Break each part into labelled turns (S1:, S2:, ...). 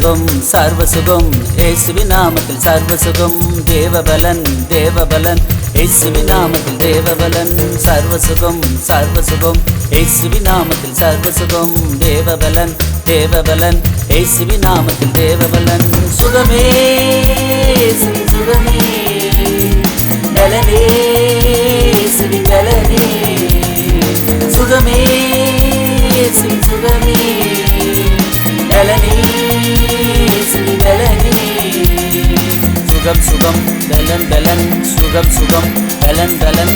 S1: சர்வசுகம் சர்வசுகம் இயேசுவின் நாமத்தில் சர்வசுகம் தேவபலன் தேவபலன் இயேசுவின் நாமத்தில் தேவபலன் சர்வசுகம் சர்வசுகம் இயேசுவின் நாமத்தில் சர்வசுகம் தேவபலன் தேவபலன் இயேசுவின் நாமத்தில் தேவபலன் சுகமே இயேசுவின் சுகமே பலனே இயேசுவின் பலனே சுகமே இயேசுவின் சுகமே பலனே இயேசுவின் பலனே சுகம் சுகம் பலன் பலன் சுகம் சுகம் பலன் பலன்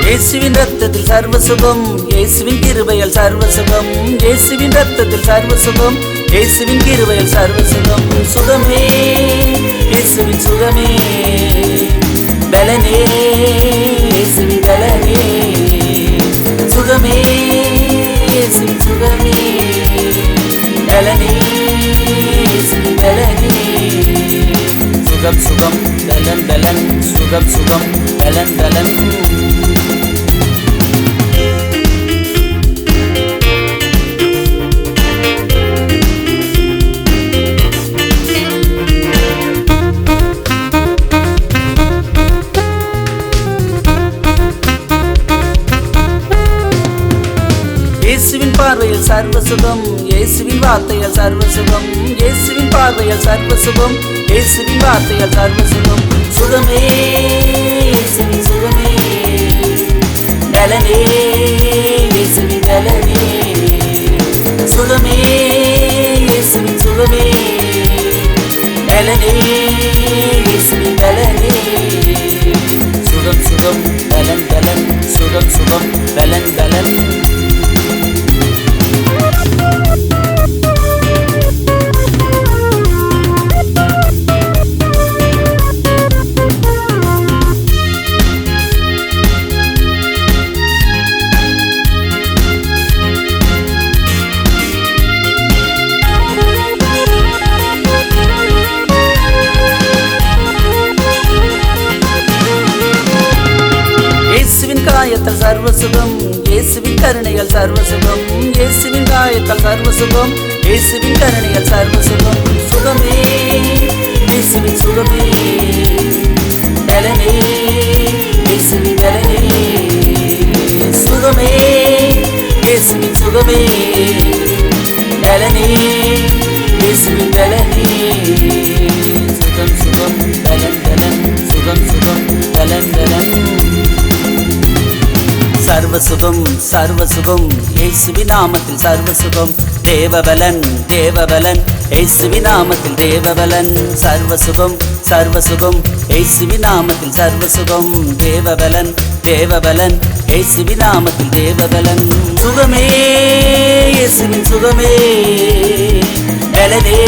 S1: இயேசுவின் ரத்தத்தில் சர்வசுகம் இயேசுவின் கிருபையால் சர்வசுகம் இயேசுவின் ரத்தத்தில் சர்வசுகம் இயேசுவின் கிருபையால் சர்வசுகம் சுகமே இயேசுவின் சுகமே பலனே இயேசுவின் பலனே சுகமே இயேசுவின் சுகமே பலனே இயேசுவின் பலனே சுகம் சுகம் பலன் பலன் சுகம் சுகம் பலன் பலன் இயேசுவின் பார்வையில் சர்வசுகம் இயேசுவின் வார்த்தையால் சர்வசுகம் இயேசுவின் பார்வையால் சர்வசுகம் இயேசுவின் வார்த்தையால் சர்வசுகம் சுகமே இயேசுவின் சுகமே பலனே இயேசுவின் பலனே சுகமே இயேசுவின் சுகமே பலனே இயேசுவின் பலனே சுகம் சுகம் பலன் பலன் சுகம் சுகம் பலன் பலன் காயத்தால் சர்வசுகம் இயேசுவின் கருணையால் சர்வசுகம் இயேசுவின் காயத்தால் சர்வசுகம் இயேசுவின் கருணையால் சர்வசுகம் சுகமே இயேசுவின் சுகமே பலனே இயேசுவின் பலனே சுகமே இயேசுவின் சுகமே பலனே இயேசுவின் பலனே சுகம் சுகம் பலன் பலன் சுகம் சுகம் பலன் பலன் சர்வசுகம் சர்வசுகம் இயேசுவின் நாமத்தில் சர்வசுகம் தேவபலன் தேவபலன் இயேசுவின் நாமத்தில் தேவபலன் சர்வசுகம் சர்வசுகம் இயேசுவின் நாமத்தில் சர்வசுகம் தேவபலன் தேவபலன் இயேசுவின் நாமத்தில் தேவபலன் சுகமே இயேசுவின் சுகமே பலனே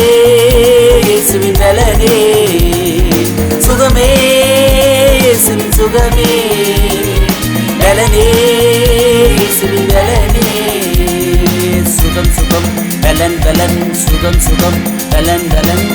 S1: இயேசுவின் பலனே சுகமே இயேசுவின் சுகமே பலனே இயேசுவின் பலனே சுகம் சுகம் பலன் பலன் சுகம் சுகம் பலன் பலன்